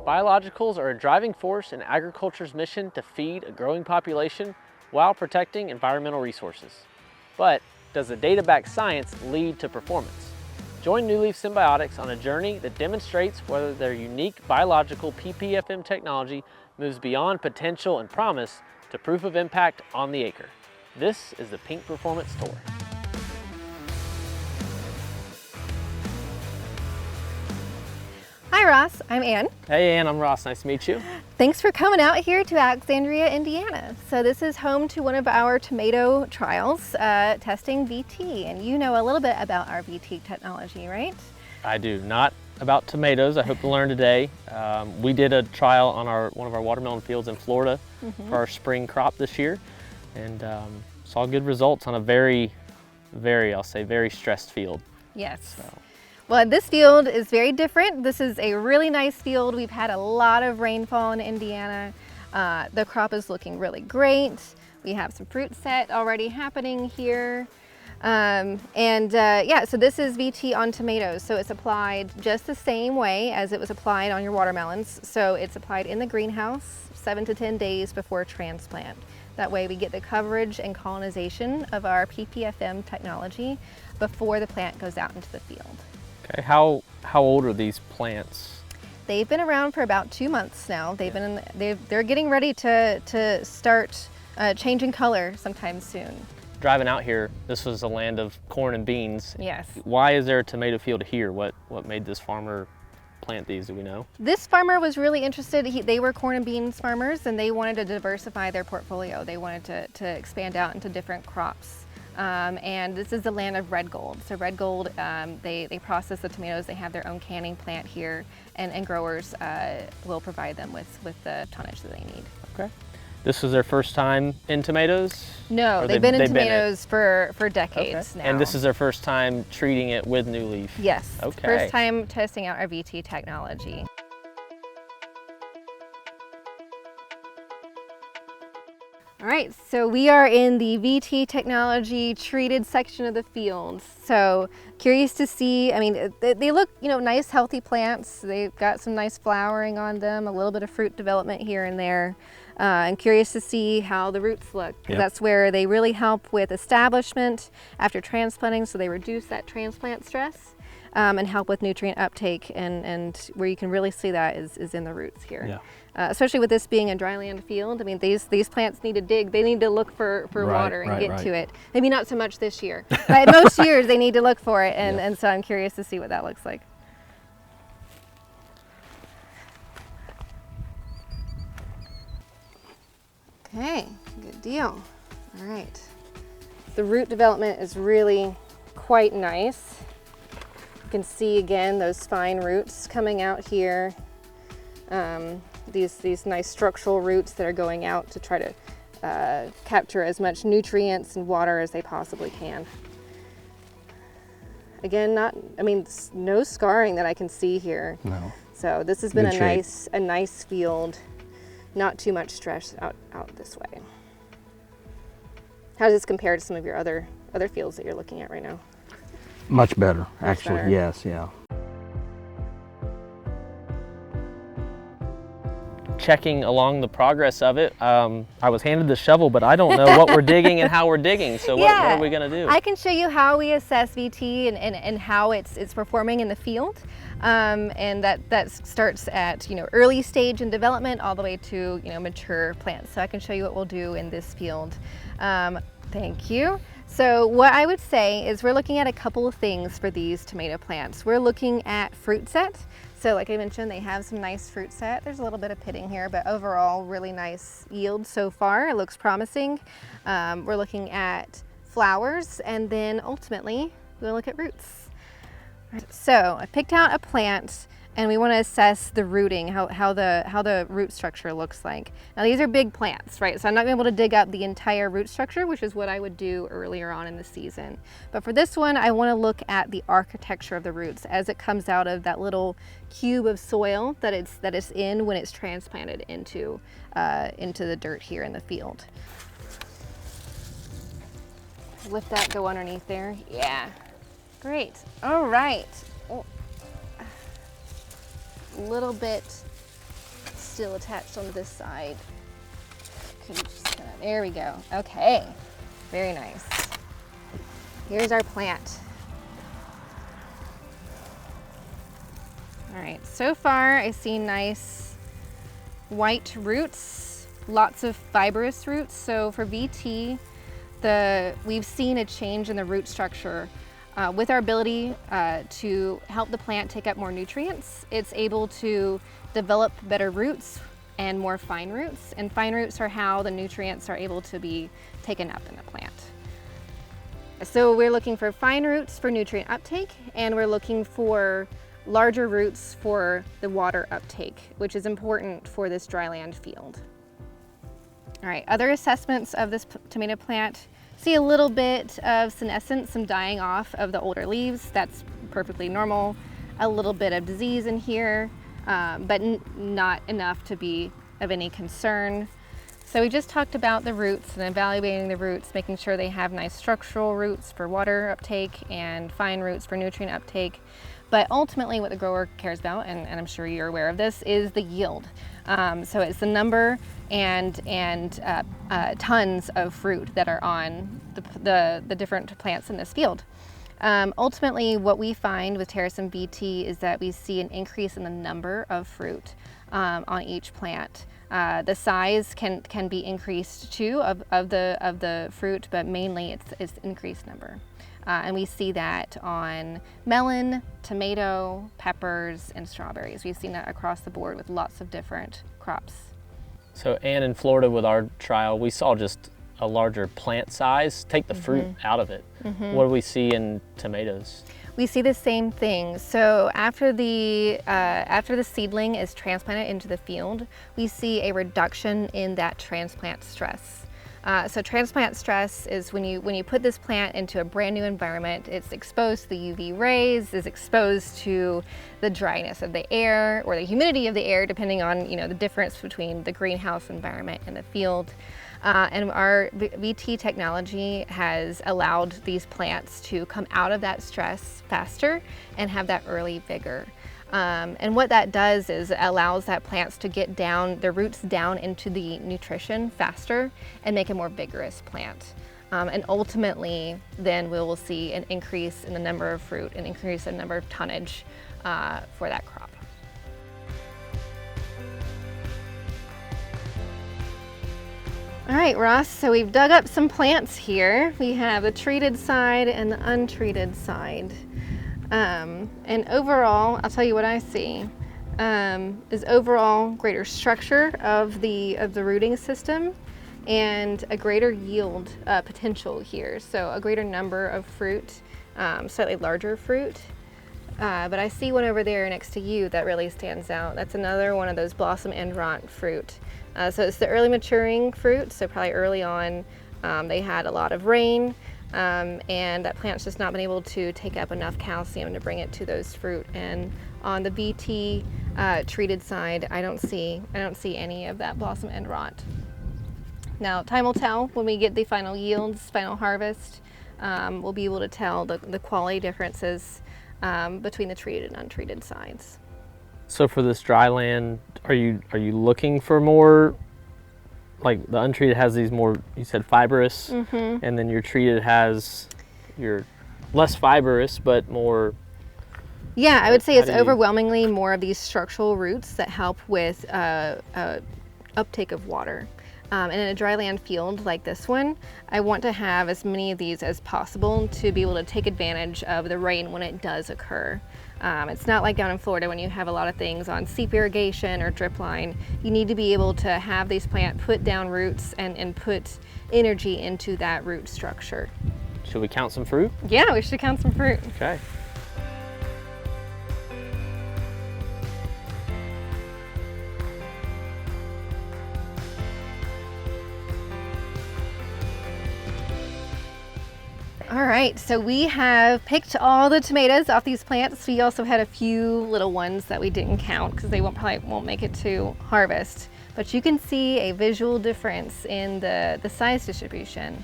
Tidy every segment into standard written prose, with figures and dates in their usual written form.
Biologicals are a driving force in agriculture's mission to feed a growing population while protecting environmental resources. But does the data-backed science lead to performance? Join NewLeaf Symbiotics on a journey that demonstrates whether their unique biological PPFM technology moves beyond potential and promise to proof of impact on the acre. This is the Pink Performance Tour. Hi Ross, I'm Anne. Hey Ann, I'm Ross, nice to meet you. Thanks for coming out here to Alexandria, Indiana. So this is home to one of our tomato trials, testing VT, and you know a little bit about our VT technology, right? I do, not about tomatoes, I hope to learn today. We did a trial on one of our watermelon fields in Florida for our spring crop this year, and saw good results on a very stressed field. Yes. So. Well, this field is very different. This is a really nice field. We've had a lot of rainfall in Indiana. The crop is looking really great. We have some fruit set already happening here. Yeah, so this is VT on tomatoes. So it's applied just the same way as it was applied on your watermelons. So it's applied in the greenhouse 7 to 10 days before transplant. That way we get the coverage and colonization of our PPFM technology before the plant goes out into the field. Okay, how old are these plants? They've been around for about 2 months now. They're getting ready to start changing color sometime soon. Driving out here, this was a land of corn and beans. Yes. Why is there a tomato field here? What made this farmer plant these, do we know? This farmer was really interested. They were corn and beans farmers, and they wanted to diversify their portfolio. They wanted to expand out into different crops. And this is the land of red gold. So red gold, they process the tomatoes. They have their own canning plant here, and growers will provide them with the tonnage that they need. Okay. This was their first time in tomatoes? No, they've been in tomatoes for decades now. And this is their first time treating it with NewLeaf? Yes. Okay. First time testing out our VT technology. All right, so we are in the VT technology treated section of the field. So curious to see, I mean, they look, nice, healthy plants. They've got some nice flowering on them, a little bit of fruit development here and there. And curious to see how the roots look. Yep. That's where they really help with establishment after transplanting, so they reduce that transplant stress and help with nutrient uptake. And where you can really see that is in the roots here. Yeah. Especially with this being a dryland field. I mean, these plants need to dig. They need to look for water and get to it. Maybe not so much this year, but most years they need to look for it. And so I'm curious to see what that looks like. Okay, good deal. All right. The root development is really quite nice. You can see again those fine roots coming out here. These nice structural roots that are going out to try to capture as much nutrients and water as they possibly can. Again, no scarring that I can see here. No. So this has been a nice field. Not too much stress out this way. How does this compare to some of your other fields that you're looking at right now? Much better, actually. Yes, yeah. Checking along the progress of it. I was handed the shovel, but I don't know what we're digging and how we're digging. So what are we going to do? I can show you how we assess VT and how it's performing in the field. And that starts at early stage in development all the way to mature plants. So I can show you what we'll do in this field. Thank you. So what I would say is we're looking at a couple of things for these tomato plants. We're looking at fruit set. So like I mentioned, they have some nice fruit set. There's a little bit of pitting here, but overall really nice yield so far. It looks promising. We're looking at flowers, and then ultimately we'll look at roots. So I picked out a plant, and we want to assess the rooting, how the root structure looks like. Now these are big plants, right? So I'm not going to be able to dig up the entire root structure, which is what I would do earlier on in the season. But for this one, I want to look at the architecture of the roots as it comes out of that little cube of soil that it's in when it's transplanted into the dirt here in the field. Lift that, go underneath there. Yeah, great. All right. Oh. A little bit still attached onto this side. There we go. Okay, very nice. Here's our plant. All right, so far I see nice white roots, lots of fibrous roots. So for VT, we've seen a change in the root structure. With our ability to help the plant take up more nutrients, it's able to develop better roots and more fine roots. And fine roots are how the nutrients are able to be taken up in the plant. So we're looking for fine roots for nutrient uptake, and we're looking for larger roots for the water uptake, which is important for this dryland field. All right, other assessments of this tomato plant. See a little bit of senescence, some dying off of the older leaves. That's perfectly normal. A little bit of disease in here, but not enough to be of any concern. So we just talked about the roots and evaluating the roots, making sure they have nice structural roots for water uptake and fine roots for nutrient uptake. But ultimately what the grower cares about, and I'm sure you're aware of this, is the yield. So it's the number and tons of fruit that are on the different plants in this field. Ultimately, what we find with Terracin VT is that we see an increase in the number of fruit on each plant. The size can be increased too of the fruit, but mainly it's increased number. And we see that on melon, tomato, peppers, and strawberries. We've seen that across the board with lots of different crops. So Anne, in Florida with our trial, we saw just a larger plant size, take the fruit out of it. What do we see in tomatoes? We see the same thing. So after the seedling is transplanted into the field, we see a reduction in that transplant stress. So transplant stress is when you put this plant into a brand new environment, it's exposed to the UV rays, is exposed to the dryness of the air or the humidity of the air, depending on the difference between the greenhouse environment and the field. And our VT technology has allowed these plants to come out of that stress faster and have that early vigor. And what that does is it allows that plants to get their roots down into the nutrition faster and make a more vigorous plant. And ultimately, then we will see an increase in the number of fruit, an increase in the number of tonnage for that crop. All right, Ross, so we've dug up some plants here. We have the treated side and the untreated side. And overall, I'll tell you what I see, is overall greater structure of the rooting system and a greater yield potential here. So a greater number of fruit, slightly larger fruit. But I see one over there next to you that really stands out. That's another one of those blossom end rot fruit. So it's the early maturing fruit, so probably early on they had a lot of rain. And that plant's just not been able to take up enough calcium to bring it to those fruit. And on the VT treated side, I don't see any of that blossom end rot. Now, time will tell when we get the final yields, final harvest. We'll be able to tell the quality differences between the treated and untreated sides. So for this dry land, are you looking for more? Like the untreated has these more, you said fibrous, and then your treated has your less fibrous but more. Yeah, I would say it's overwhelmingly more of these structural roots that help with uptake of water. And in a dry land field like this one, I want to have as many of these as possible to be able to take advantage of the rain when it does occur. It's not like down in Florida when you have a lot of things on seep irrigation or drip line. You need to be able to have these plants put down roots and put energy into that root structure. Should we count some fruit? Yeah, we should count some fruit. Okay. All right, so we have picked all the tomatoes off these plants. We also had a few little ones that we didn't count because they probably won't make it to harvest. But you can see a visual difference in the size distribution.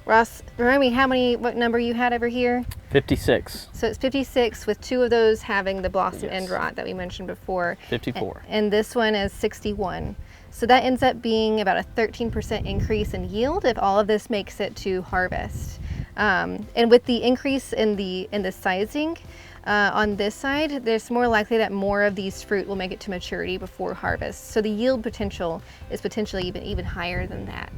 Ross, remind me what number you had over here? 56. So it's 56 with 2 of those having the blossom Yes. end rot that we mentioned before. 54. And this one is 61. So that ends up being about a 13% increase in yield if all of this makes it to harvest. And with the increase in the sizing on this side, there's more likely that more of these fruit will make it to maturity before harvest. So the yield potential is potentially even higher than that.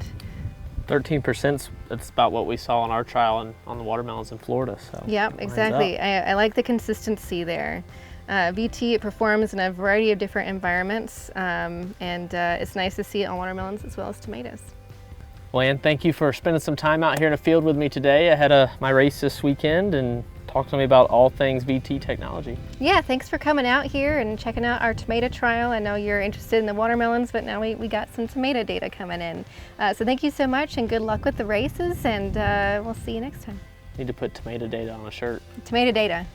13%, that's about what we saw on our trial on the watermelons in Florida. So Yep, exactly. I like the consistency there. VT, it performs in a variety of different environments, and it's nice to see it on watermelons as well as tomatoes. Well, Anne, thank you for spending some time out here in the field with me today ahead of my race this weekend and talking to me about all things VT technology. Yeah, thanks for coming out here and checking out our tomato trial. I know you're interested in the watermelons, but now we got some tomato data coming in. So thank you so much and good luck with the races, and we'll see you next time. Need to put tomato data on a shirt. Tomato data.